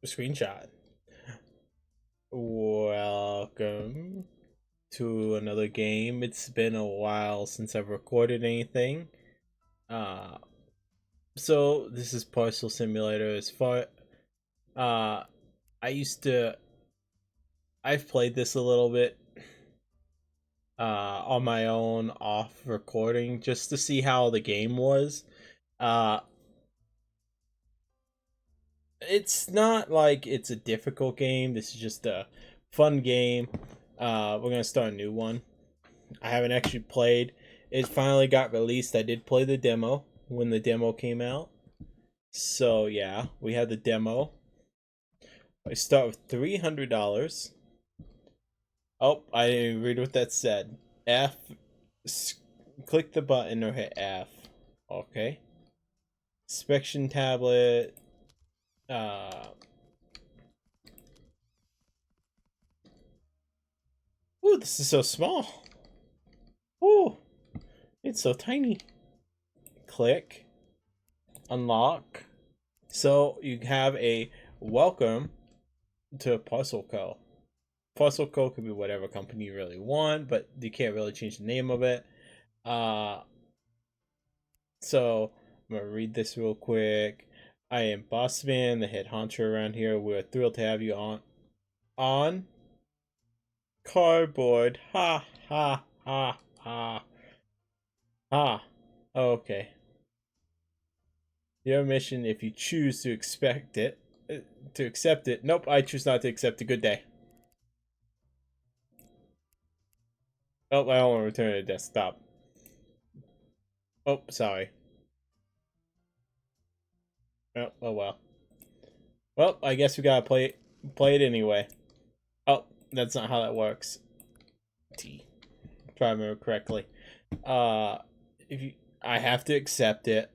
Screenshot. Welcome to another game. It's been a while since I've recorded anything. Uh, so this is Parcel Simulator. As far, uh, I used to, I've played this a little bit, on my own off recording just to see how the game was. Uh, it's not like it's a difficult game. This is just a fun game. We're gonna start a new one. I haven't actually played. It finally got released. I did play the demo when the demo came out. So yeah, we had the demo. I start with $300. Oh, I didn't read what that said. F. Click the button or hit F. Okay. Inspection tablet. Uh. Ooh, this is so small. Ooh, it's so tiny. Click. Unlock. So you have a welcome to Parcel Co. Parcel Co could be whatever company you really want, but you can't really change the name of it. Uh, so I'm gonna read this real quick. I am Bossman, the head honcho around here. We're thrilled to have you on cardboard. Ha ha ha ha ha. Okay. Your mission, if you choose to expect it, to accept it. Nope, I choose not to accept it. Good day. Oh, I don't want to return to the desktop. Oh, sorry. Oh well. Well, I guess we gotta play it anyway. Oh, that's not how that works. T. If I remember correctly. Uh, if you, I have to accept it.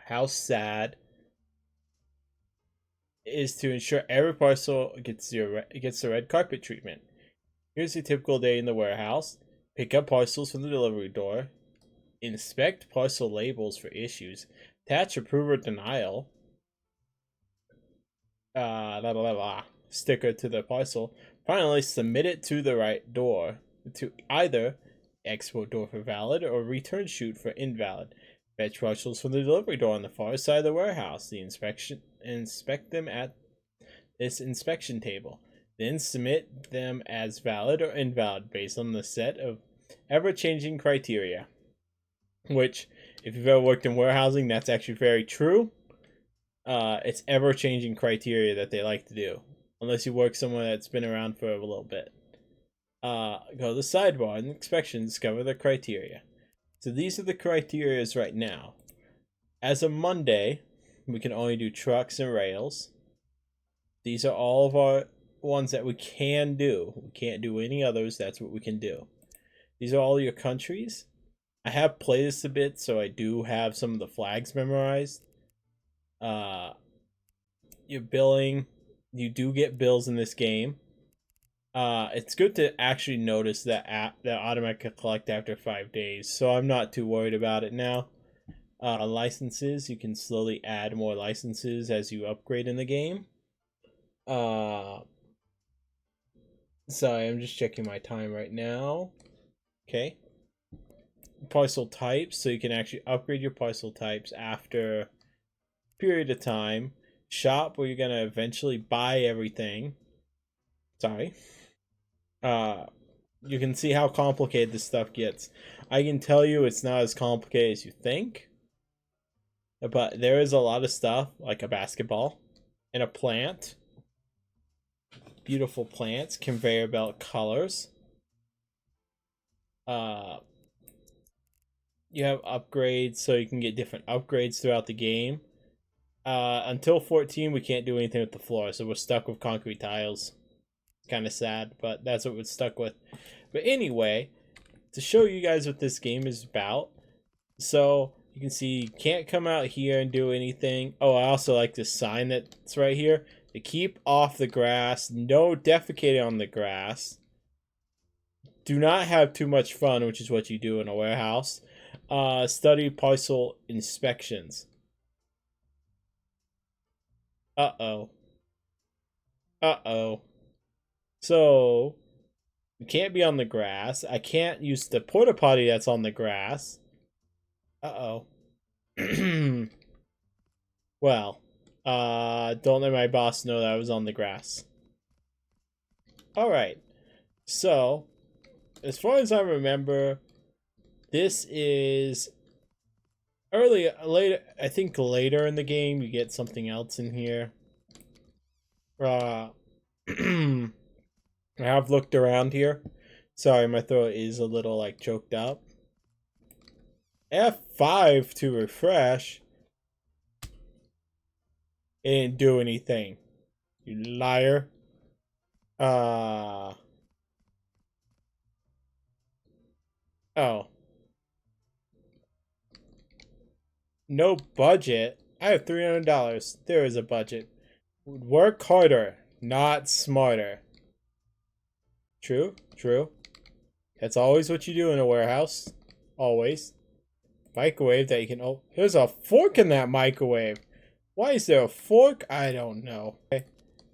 How sad is to ensure every parcel gets the red carpet treatment. Here's a typical day in the warehouse. Pick up parcels from the delivery door. Inspect parcel labels for issues. Attach approve or denial. Sticker to the parcel. Finally, submit it to the right door to either export door for valid or return chute for invalid. Fetch parcels from the delivery door on the far side of the warehouse. Inspect them at this inspection table. Then submit them as valid or invalid based on the set of ever-changing criteria. Which, if you've ever worked in warehousing, that's actually very true. It's ever changing criteria that they like to do, unless you work somewhere that's been around for a little bit. Go to the sidebar and inspection, discover the criteria. So these are the criterias right now. As of Monday, we can only do trucks and rails. These are all of our ones that we can do. We can't do any others. That's what we can do. These are all your countries. I have played this a bit, so I do have some of the flags memorized. Uh, your billing, you do get bills in this game. It's good to actually notice that automatically collect after 5 days, so I'm not too worried about it now. Licenses, you can slowly add more licenses as you upgrade in the game. Uh, Sorry, I'm just checking my time right now. Okay. Parcel types, so you can actually upgrade your parcel types after a period of time. Shop, where you're gonna eventually buy everything. Sorry. Uh, you can see how complicated this stuff gets. I can tell you it's not as complicated as you think, but there is a lot of stuff like a basketball and a plant. Beautiful plants, conveyor belt colors. Uh, you have upgrades, so you can get different upgrades throughout the game. Until 14, we can't do anything with the floor, so we're stuck with concrete tiles. Kind of sad, but that's what we're stuck with. But anyway, to show you guys what this game is about, so you can see you can't come out here and do anything. Oh, I also like this sign that's right here. To keep off the grass, no defecating on the grass. Do not have too much fun, which is what you do in a warehouse. Study parcel inspections. Uh-oh. Uh-oh. So, we can't be on the grass. I can't use the porta potty that's on the grass. Uh-oh. Well, don't let my boss know that I was on the grass. Alright. So, as far as I remember, this is later, I think later in the game, you get something else in here. I have looked around here. Sorry, my throat is a little like choked up. F5 to refresh. It didn't do anything. You liar. Oh. No budget? I have $300. There is a budget. Work harder, not smarter. True, true. That's always what you do in a warehouse. Always. Microwave that you can... Oh, there's a fork in that microwave. Why is there a fork? I don't know. Okay,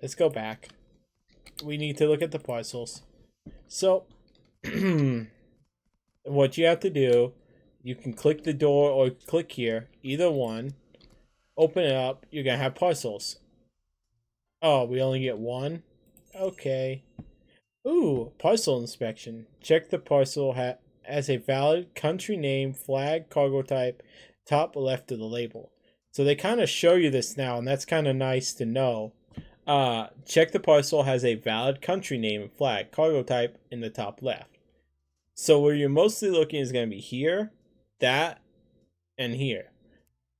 let's go back. We need to look at the parcels. So, what you have to do, you can click the door or click here. Either one. Open it up. You're going to have parcels. Oh, we only get one? Okay. Ooh, parcel inspection. Check the parcel has a valid country name, flag, cargo type, top left of the label. So they kind of show you this now, and that's kind of nice to know. Check the parcel has a valid country name and flag, cargo type in the top left. So where you're mostly looking is going to be here, that, and here.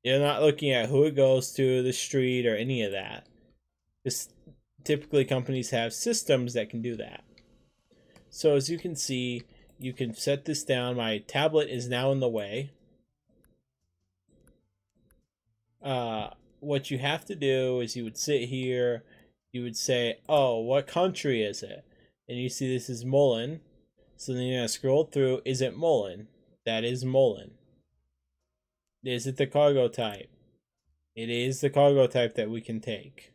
You're not looking at who it goes to, the street, or any of that. This, typically companies have systems that can do that. So as you can see, you can set this down. My tablet is now in the way. What you have to do is you would sit here, you would say, oh, what country is it? And you see this is Mullen. So then you're going to scroll through, is it Mullen? That is Mullen. Is it the cargo type? It is the cargo type that we can take.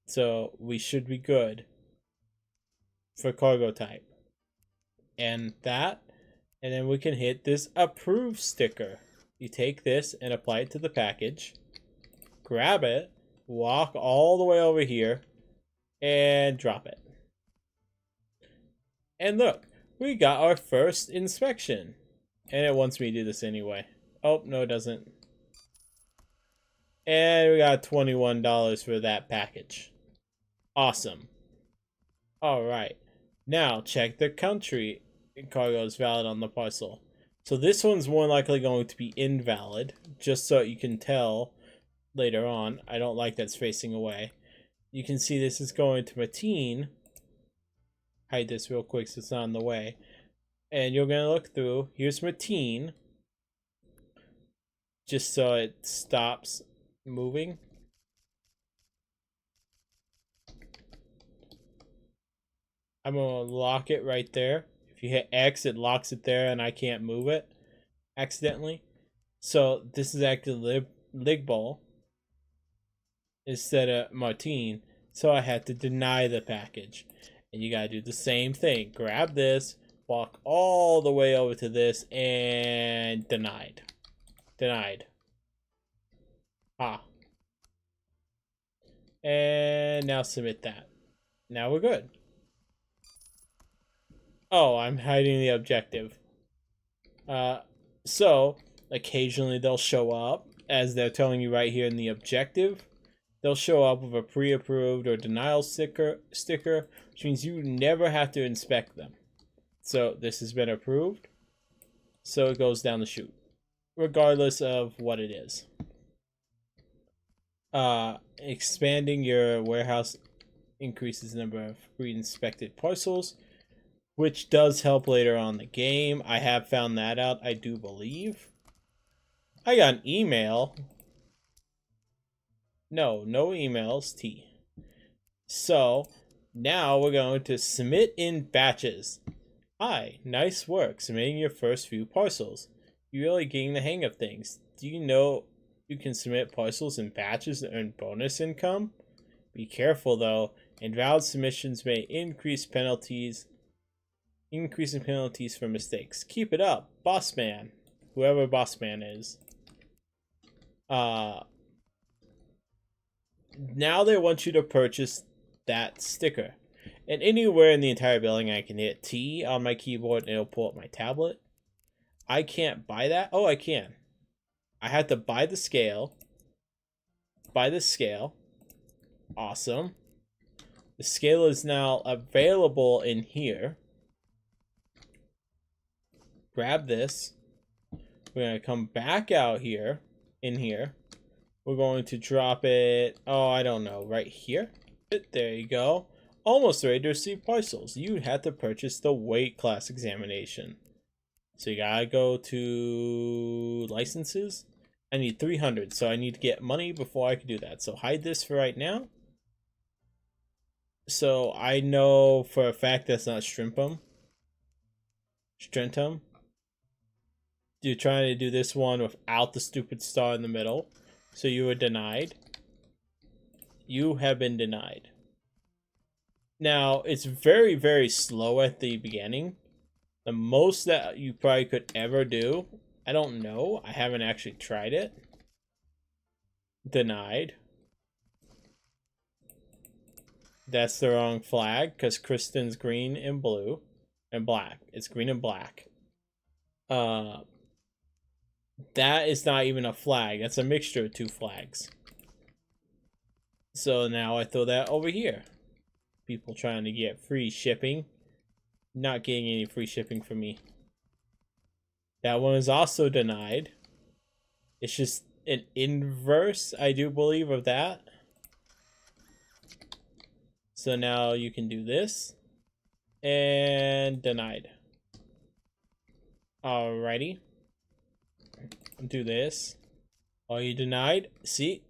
So we should be good for cargo type. And that, and then we can hit this approve sticker. You take this and apply it to the package, grab it, walk all the way over here, and drop it. And look, we got our first inspection. And it wants me to do this anyway. Oh, no it doesn't. And we got $21 for that package. Awesome. Alright. Now, check the country cargo is valid on the parcel. So this one's more likely going to be invalid, just so you can tell later on. I don't like that's facing away. You can see this is going to Mateen. Hide this real quick so it's not in the way. And you're going to look through. Here's Mateen. Just so it stops moving. I'm going to lock it right there. If you hit X, it locks it there and I can't move it accidentally. So this is actually Ligball instead of Martine. So I had to deny the package. And you got to do the same thing. Grab this, walk all the way over to this, and denied. Denied. Ah. And now submit that. Now we're good. Oh, I'm hiding the objective. So occasionally they'll show up as they're telling you right here in the objective. They'll show up with a pre-approved or denial sticker, which means you never have to inspect them. So this has been approved. So it goes down the chute, regardless of what it is. Expanding your warehouse increases the number of re-inspected parcels, which does help later on in the game. I have found that out, I do believe. I got an email. No emails, T. So, now we're going to submit in batches. Hi, nice work submitting your first few parcels. You're really getting the hang of things. Do you know you can submit parcels in batches to earn bonus income? Be careful though. Invalid submissions may increase penalties. Increasing penalties for mistakes. Keep it up, boss man. Whoever boss man is. Now they want you to purchase that sticker. And anywhere in the entire building, I can hit T on my keyboard and it'll pull up my tablet. I can't buy that. Oh, I can. I had to buy the scale. Buy the scale. Awesome. The scale is now available in here. Grab this. We're going to come back out here. In here. We're going to drop it. Oh, I don't know. Right here. There you go. Almost ready to receive parcels. You had to purchase the weight class examination. So you gotta go to licenses. I need 300, so I need to get money before I can do that. So hide this for right now. So I know for a fact that's not Strentum. You're trying to do this one without the stupid star in the middle. So you were denied. You have been denied. Now, it's very, very slow at the beginning. The most that you probably could ever do, I don't know. I haven't actually tried it. Denied. That's the wrong flag because Kristen's green and blue and black. It's green and black. That is not even a flag. That's a mixture of two flags. So now I throw that over here. People trying to get free shipping. Not getting any free shipping from me. That one is also denied. It's just an inverse, I do believe, of that. So now you can do this. And denied. Alrighty. Do this. Oh, you denied? See?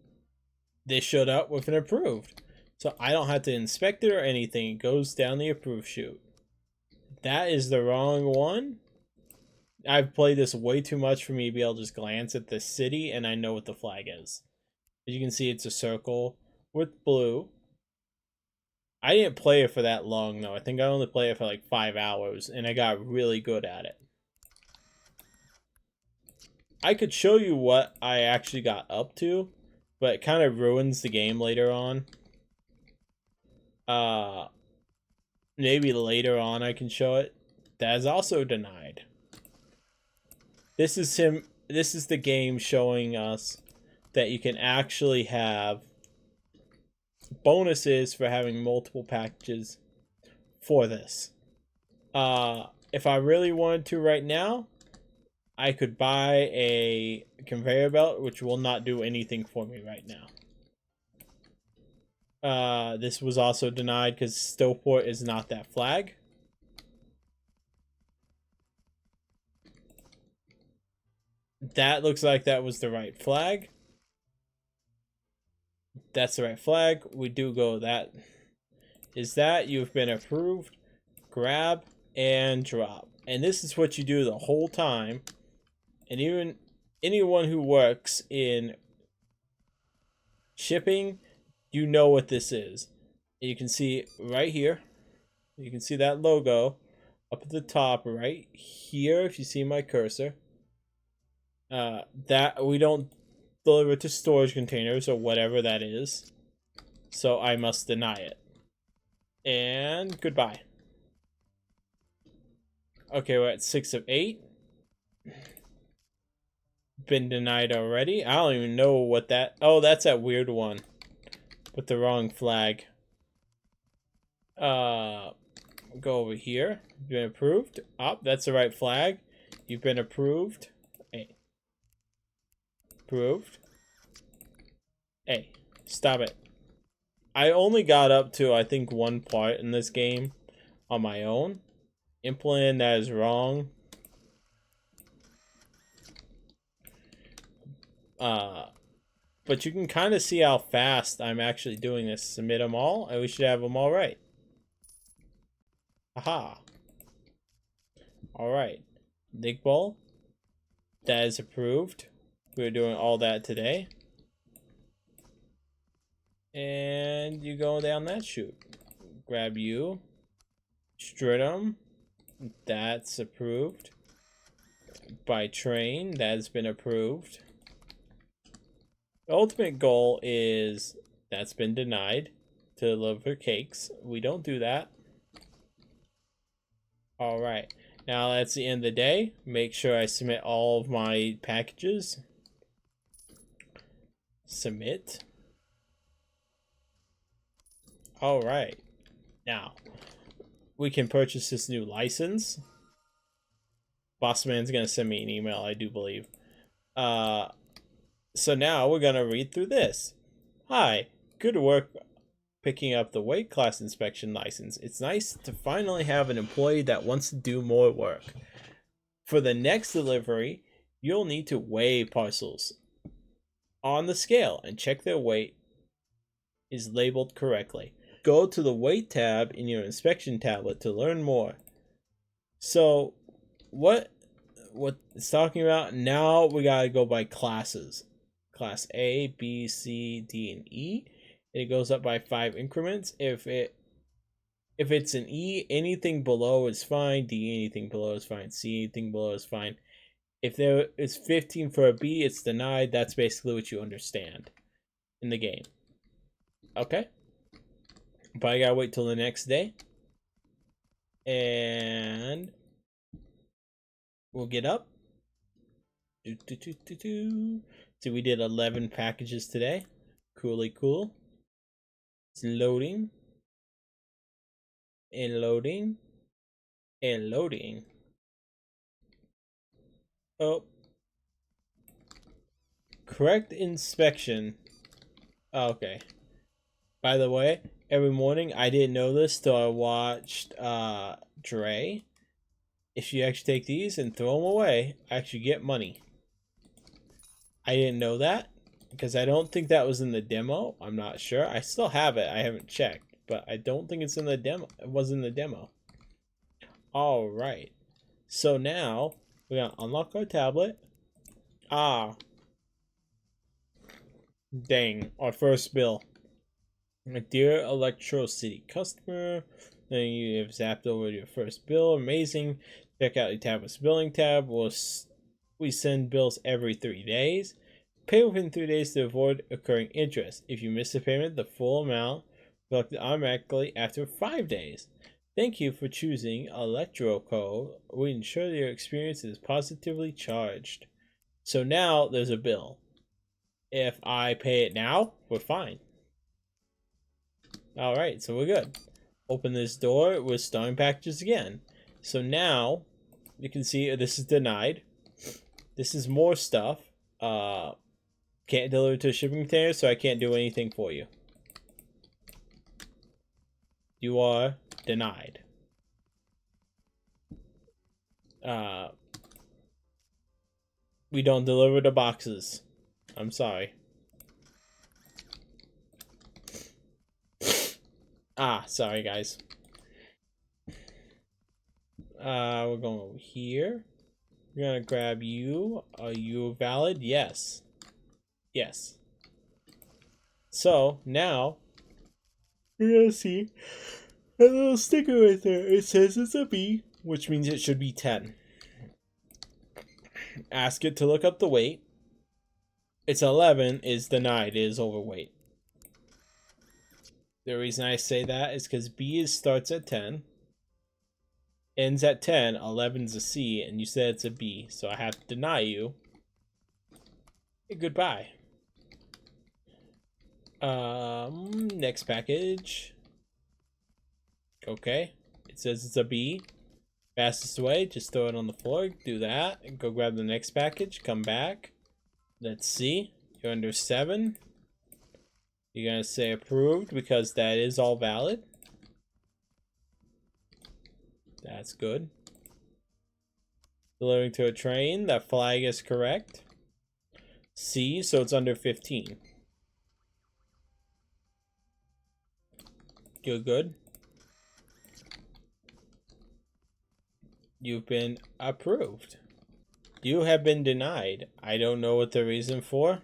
They showed up with an approved. So I don't have to inspect it or anything. It goes down the approved chute. That is the wrong one. I've played this way too much for me to be able to just glance at the city and I know what the flag is. As you can see, it's a circle with blue. I didn't play it for that long though. I think I only played it for like 5 hours and I got really good at it. I could show you what I actually got up to, but it kind of ruins the game later on. Maybe later on I can show it. That is also denied. This is the game showing us that you can actually have bonuses for having multiple packages for this. If I really wanted to right now, I could buy a conveyor belt, which will not do anything for me right now. This was also denied because Stillport is not that flag. That looks like that was the right flag. That's the right flag. We do go that. Is that you've been approved. Grab and drop. And this is what you do the whole time. And even anyone who works in shipping, you know what this is. And you can see right here. You can see that logo up at the top right here if you see my cursor. That we don't deliver to storage containers or whatever that is. So I must deny it. And goodbye. Okay, we're at 6 of 8. Been denied already. I don't even know what that... Oh, that's that weird one. With the wrong flag. Go over here. You've been approved. Oh, that's the right flag. You've been approved. Hey. Approved. Hey, stop it. I only got up to, I think, one part in this game on my own. Implement that is wrong. But you can kind of see how fast I'm actually doing this. Submit them all, and we should have them all right. Aha. Alright. Dig ball. That is approved. We're doing all that today. And you go down that chute. Grab you. Stratum. That's approved. By train. That's been approved. The ultimate goal is that's been denied. To deliver cakes. We don't do that. Alright. Now that's the end of the day. Make sure I submit all of my packages. Submit. Alright. Now, we can purchase this new license. Bossman's gonna send me an email, I do believe. So now we're gonna read through this. Hi, good work picking up the weight class inspection license. It's nice to finally have an employee that wants to do more work. For the next delivery, you'll need to weigh parcels on the scale and check their weight is labeled correctly. Go to the weight tab in your inspection tablet to learn more. So what it's talking about now, we gotta go by classes. Class A, B, C, D, and E. And it goes up by 5 increments. If it's an E, anything below is fine. D, anything below is fine. C, anything below is fine. If there is 15 for a B, it's denied. That's basically what you understand in the game. Okay? But I gotta wait till the next day. And we'll get up. So we did 11 packages today. Coolly cool. It's loading. And loading. And loading. Oh. Correct inspection. Okay. By the way, every morning, I didn't know this till I watched Dre. If you actually take these and throw them away, I actually get money. I didn't know that because I don't think that was in the demo. I'm not sure. I still have it. I haven't checked, but I don't think it's in the demo. It was in the demo. All right. So now we're gonna unlock our tablet. Ah. Dang, our first bill. Dear Electro City customer, then you have zapped over your first bill. Amazing. Check out your tablet's billing tab. We send bills every 3 days. Pay within 3 days to avoid occurring interest. If you miss a payment, the full amount collected automatically after 5 days. Thank you for choosing ElectroCo. We ensure that your experience is positively charged. So now there's a bill. If I pay it now, we're fine. Alright, so we're good. Open this door with starting packages again. So now, you can see this is denied. This is more stuff. Can't deliver to a shipping container, so I can't do anything for you. You are denied. We don't deliver the boxes. I'm sorry. Sorry guys. We're going over here. We're gonna grab you. Are you valid? Yes. Yes. So now you're gonna see a little sticker right there. It says it's a B, which means it should be 10. Ask it to look up the weight. It's 11 is denied. It is overweight. The reason I say that is because B starts at 10, ends at 10, 11's a C, and you said it's a B, so I have to deny you. Hey, goodbye. Next package. Okay, it says it's a B. Fastest way, just throw it on the floor, do that, and go grab the next package, come back. Let's see, you're under 7. You're gonna say approved because that is all valid. That's good. Delivering to a train, that flag is correct. C, so it's under 15. You're good. You've been approved. You have been denied. I don't know what the reason for.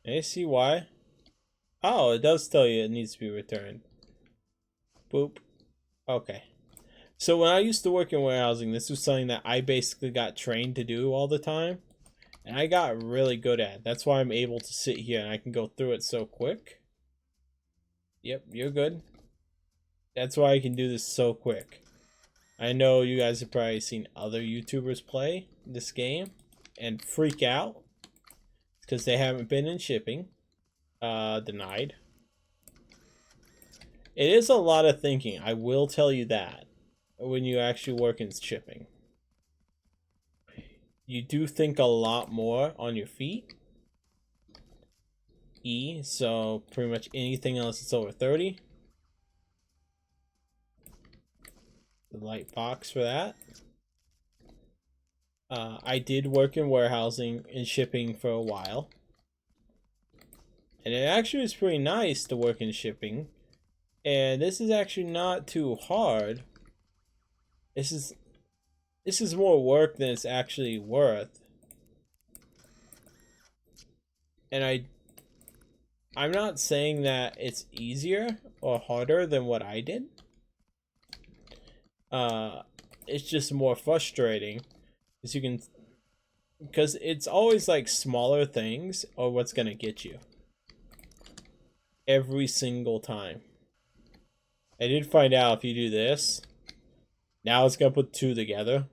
I see why. Oh, it does tell you it needs to be returned. Boop. Okay. So when I used to work in warehousing, this was something that I basically got trained to do all the time. And I got really good at it. That's why I'm able to sit here and I can go through it so quick. Yep, you're good. That's why I can do this so quick. I know you guys have probably seen other YouTubers play this game and freak out because they haven't been in shipping. Denied. It is a lot of thinking, I will tell you that, when you actually work in shipping. You do think a lot more on your feet. E, so pretty much anything else that's over 30. The light box for that. I did work in warehousing and shipping for a while. And it actually was pretty nice to work in shipping. And this is actually not too hard. This is more work than it's actually worth. And I'm not saying that it's easier or harder than what I did. It's just more frustrating, because it's always like smaller things or what's gonna get you every single time. I did find out if you do this, now it's gonna put two together,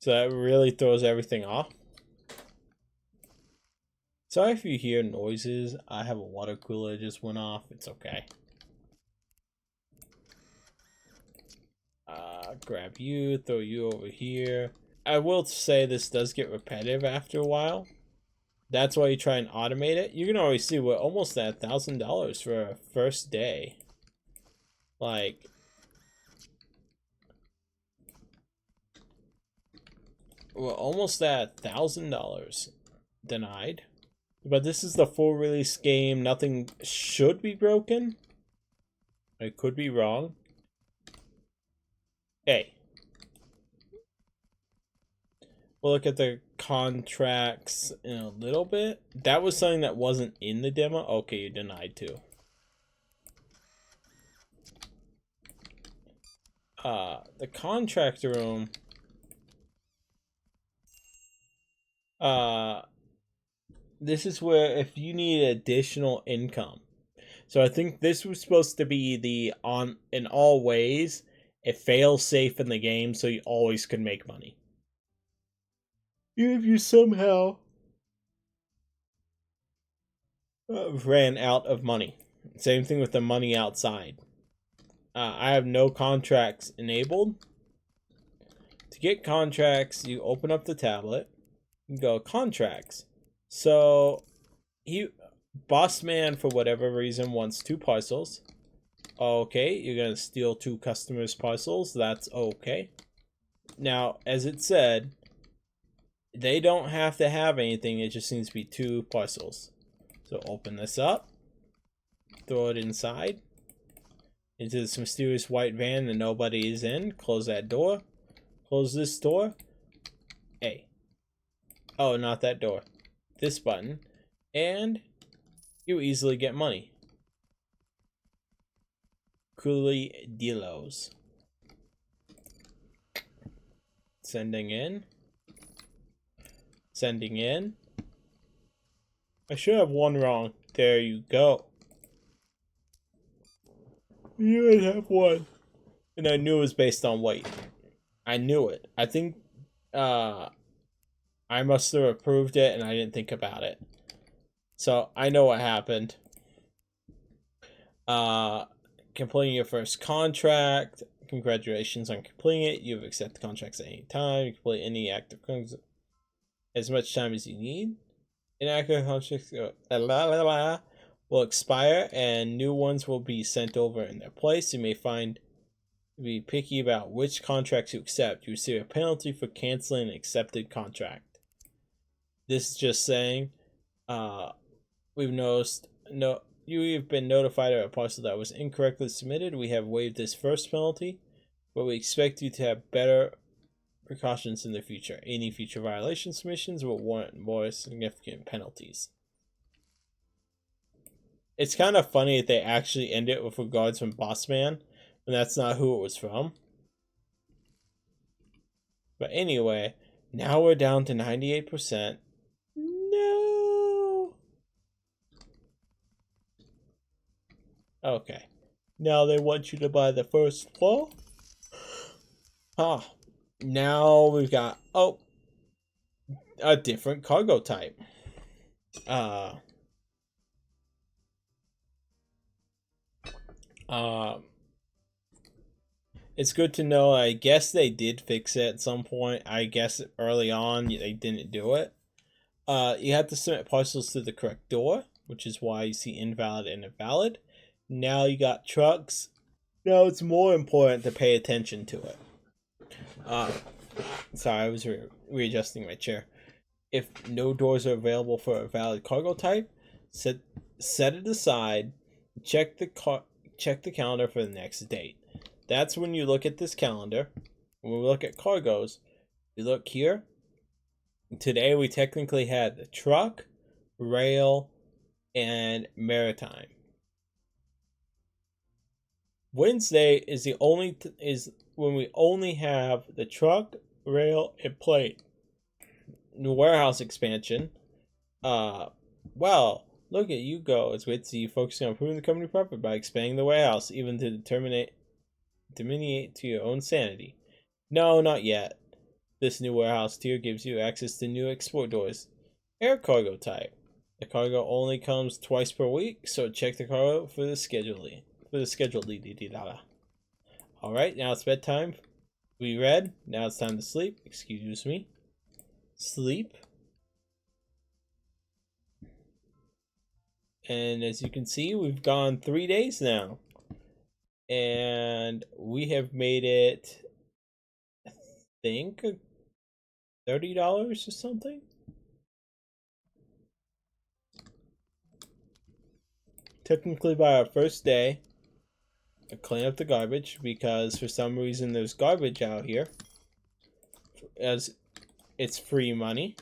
so that really throws everything off. Sorry if you hear noises. I have a water cooler that just went off. It's okay. Grab you, throw you over here. I will say this does get repetitive after a while. That's why you try and automate it. You can already see we're almost at $1,000 for our first day. Like, we're almost at $1,000 denied. But this is the full release game. Nothing should be broken. I could be wrong. Hey. We'll look at the contracts in a little bit. That was something that wasn't in the demo. Okay, you're denied too. The contract room. This is where if you need additional income. So I think this was supposed to be the in all ways, it fails safe in the game so you always can make money. If you somehow ran out of money. Same thing with the money outside. I have no contracts enabled. To get contracts, you open up the tablet, you go contracts. So boss man for whatever reason wants 2 parcels. Okay, you're gonna steal 2 customers' parcels. That's okay. Now, as it said, they don't have to have anything. It just needs to be 2 parcels. So open this up, throw it inside into this mysterious white van that nobody is in. Close that door. Close this door. A. Oh, not that door. This button. And you easily get money. Coolly dealos. Sending in. Sending in. I should have one wrong. There you go. You would have one. And I knew it was based on weight. I knew it. I think I must have approved it and I didn't think about it. So I know what happened. Completing your first contract. Congratulations on completing it. You've accepted contracts at any time. You complete any active contracts as much time as you need. Inactive contracts will expire and new ones will be sent over in their place. You may be picky about which contracts you accept. You receive a penalty for canceling an accepted contract. This is just saying, we've noticed you've been notified of a parcel that was incorrectly submitted. We have waived this first penalty, but we expect you to have better precautions in the future. Any future violation submissions will warrant more significant penalties. It's kind of funny that they actually end it with regards from Boss Man, and that's not who it was from. But anyway, now we're down to 98%. No. Okay. Now they want you to buy the first floor. Ah. Now we've got a different cargo type. Uh um it's good to know. I guess they did fix it at some point. I guess early on they didn't do it. You have to submit parcels to the correct door, which is why you see invalid and invalid. Now you got trucks. Now it's more important to pay attention to it. Sorry, I was readjusting my chair. If no doors are available for a valid cargo type, set it aside. Check the calendar for the next date. That's when you look at this calendar. When we look at cargoes, you look here. Today we technically had the truck, rail, and maritime. Wednesday is is when we only have the truck, rail, and plate. New warehouse expansion. Well, look at you go. It's great to see you focusing on improving the company profit by expanding the warehouse, even to diminuate to your own sanity. No, not yet. This new warehouse tier gives you access to new export doors. Air cargo type. The cargo only comes twice per week, so check the cargo for the scheduling. Alright, now it's bedtime. We read. Now it's time to sleep. Excuse me. Sleep. And as you can see, we've gone 3 days now. And we have made it, I think, $30 or something. Technically by our first day, I clean up the garbage because for some reason there's garbage out here. As it's free money.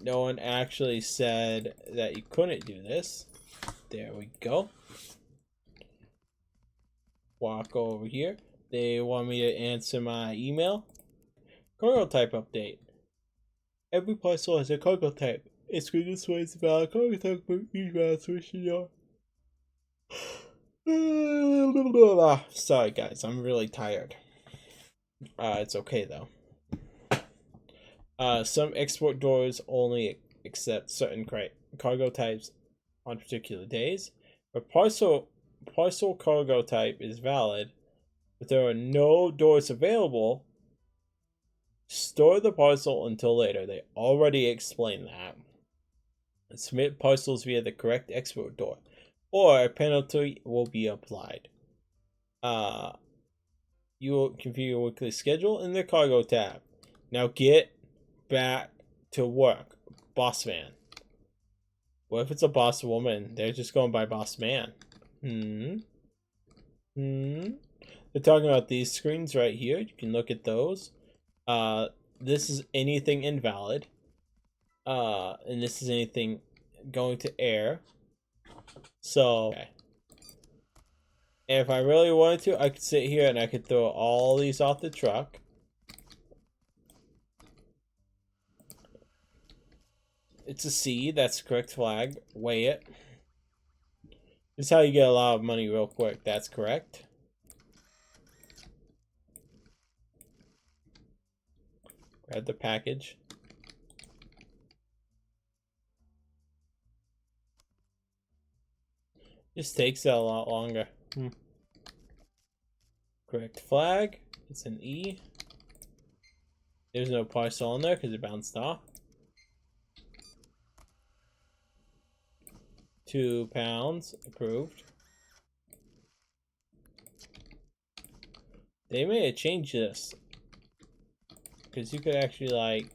No one actually said that you couldn't do this. There we go. Walk over here. They want me to answer my email. Cargo type update. Every parcel has a cargo type. It's good this way. It's a valid cargo type, but each route switching your. Sorry guys, I'm really tired. It's okay though. Some export doors only accept certain cargo types on particular days. But parcel cargo type is valid, but there are no doors available. Store the parcel until later. They already explained that. Submit parcels via the correct export door, or a penalty will be applied. You will configure your weekly schedule in the cargo tab. Now get back to work, boss man. What if it's a boss woman? They're just going by boss man. They're talking about these screens right here. You can look at those. This is anything invalid. And this is anything going to air. So, okay. If I really wanted to, I could sit here and I could throw all these off the truck. It's a C, that's the correct flag. Weigh it. This is how you get a lot of money real quick. That's correct. Grab the package. This takes a lot longer. Correct flag. It's an E. There's no parcel on there because it bounced off. 2 pounds. Approved. They may have changed this. Because you could actually, like,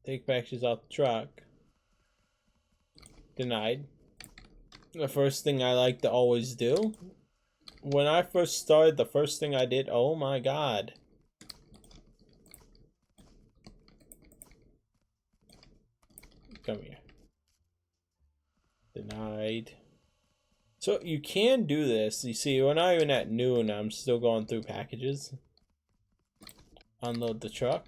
take packages off the truck. Denied. The first thing I like to always do. When I first started, the first thing I did, oh my god. Come here. Denied. So you can do this. You see, we're not even at noon. I'm still going through packages. Unload the truck.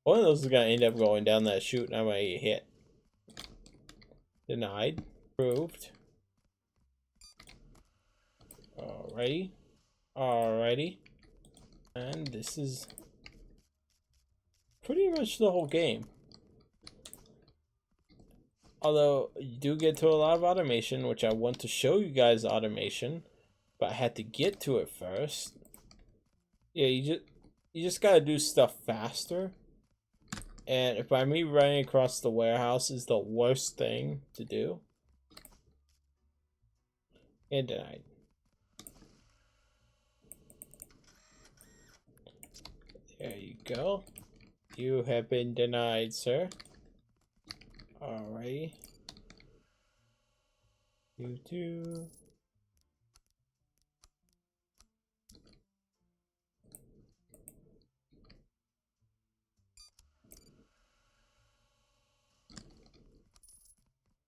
One of those is gonna end up going down that chute and I might get hit. Denied. Approved. Alrighty. Alrighty. And this is pretty much the whole game. Although you do get to a lot of automation, which I want to show you guys automation, but I had to get to it first. Yeah, you just gotta do stuff faster. And if by me running across the warehouse is the worst thing to do. And denied. There you go. You have been denied, sir. Alright. You do.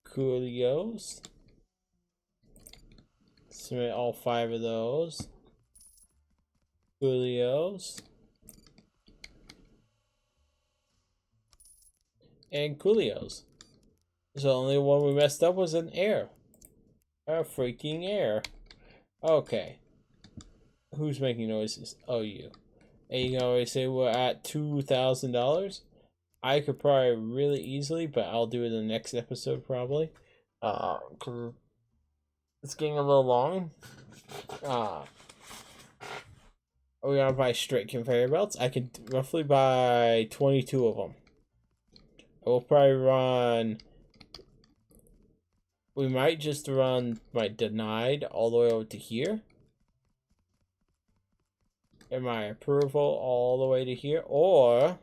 Coolios. Submit all 5 of those. Coolios. And Coolios. So the only one we messed up was an air. A freaking air. Okay. Who's making noises? Oh, you. And you can always say we're at $2,000. I could probably really easily, but I'll do it in the next episode probably. Cause it's getting a little long. We're gonna buy straight conveyor belts. I could roughly buy 22 of them. We'll probably run. We might just run my denied all the way over to here. And my approval all the way to here. Or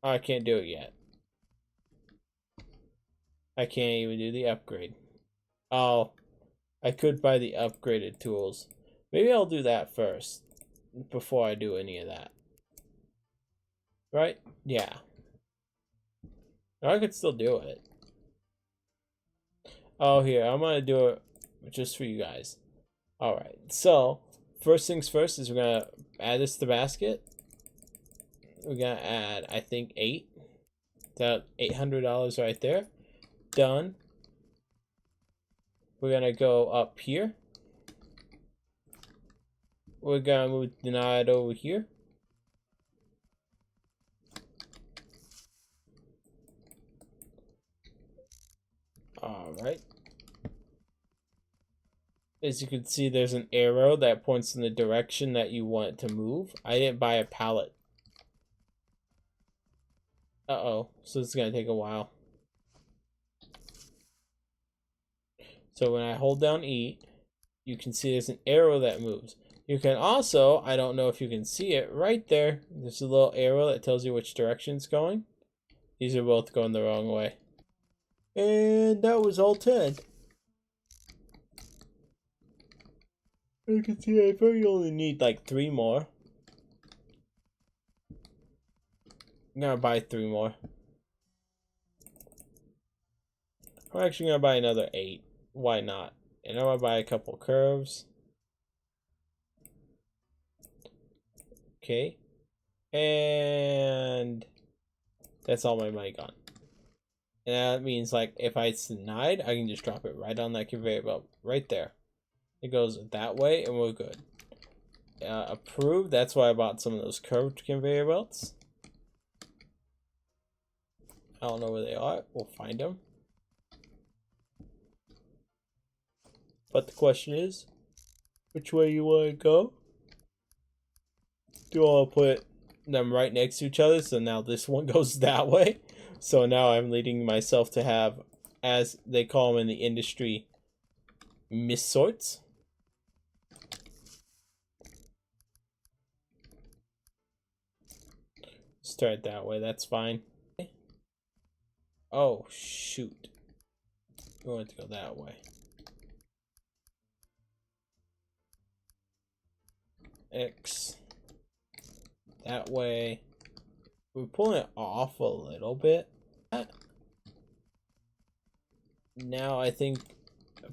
I can't do it yet. I can't even do the upgrade. Oh, I could buy the upgraded tools. Maybe I'll do that first before I do any of that. Right? Yeah. I could still do it. Oh, here, I'm gonna do it just for you guys. Alright, so first things first is we're gonna add this to the basket. We're gonna add, I think, 8. That $800 right there. Done. We're gonna go up here. We're gonna move denied over here. Alright. As you can see, there's an arrow that points in the direction that you want it to move. I didn't buy a pallet. Uh-oh. So it's gonna take a while. So when I hold down E, you can see there's an arrow that moves. You can also, I don't know if you can see it, right there, there's a little arrow that tells you which direction it's going. These are both going the wrong way. And that was all 10. You can see I probably only need like 3 more. I'm gonna buy 3 more. I'm actually gonna buy another 8. Why not? And I'm gonna buy a couple curves. Okay. And that's all my money gone. And that means, like, if it's denied, I can just drop it right on that conveyor belt. Right there. It goes that way, and we're good. Approved. That's why I bought some of those curved conveyor belts. I don't know where they are. We'll find them. But the question is, which way you want to go? Do you want to put them right next to each other? So now this one goes that way. So now I'm leading myself to have, as they call them in the industry, missorts. Start that way, that's fine. Oh, shoot. We want to go that way. X. That way, we're pulling it off a little bit. Now I think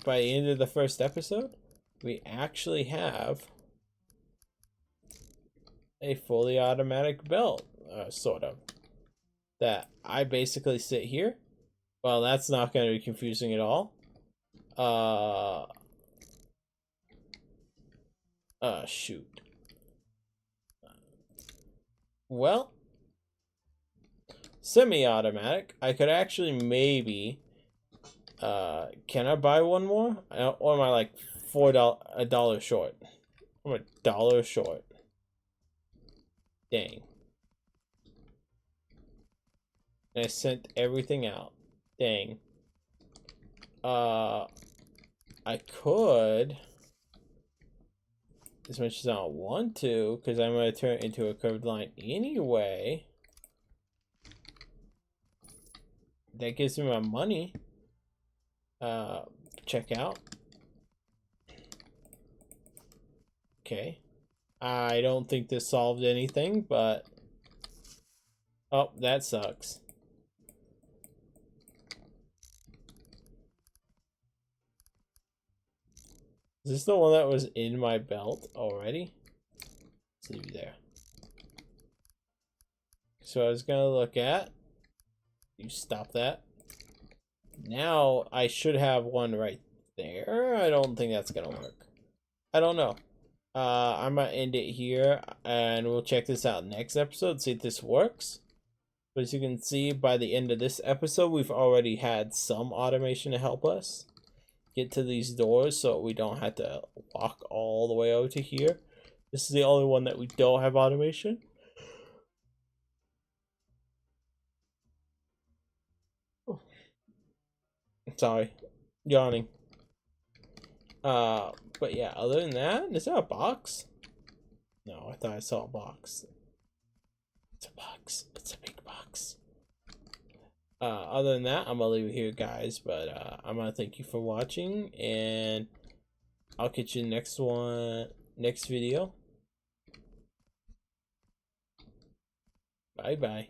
by the end of the first episode, we actually have a fully automatic belt, sort of. That I basically sit here. Well, that's not going to be confusing at all. Shoot. Well, semi-automatic. I could actually maybe. Can I buy one more? Or am I like a dollar short? I'm $1 short. Dang. And I sent everything out. Dang. I could, as much as I don't want to, because I'm going to turn it into a curved line anyway. That gives me my money. Check out. Okay. I don't think this solved anything, but... Oh, that sucks. Is this the one that was in my belt already? Let's leave you there. So I was gonna look at... You stop that. Now I should have one right there. I don't think that's gonna work. I don't know. I'm gonna end it here, and we'll check this out next episode, see if this works. But as you can see, by the end of this episode, we've already had some automation to help us get to these doors, so we don't have to walk all the way over to here. This is the only one that we don't have automation. Oh. Sorry, yawning. But yeah, other than that, is that a box? No, I thought I saw a box. It's a box. It's a big box. Other than that, I'm gonna leave it here, guys. But I'm gonna thank you for watching, and I'll catch you next video. Bye bye.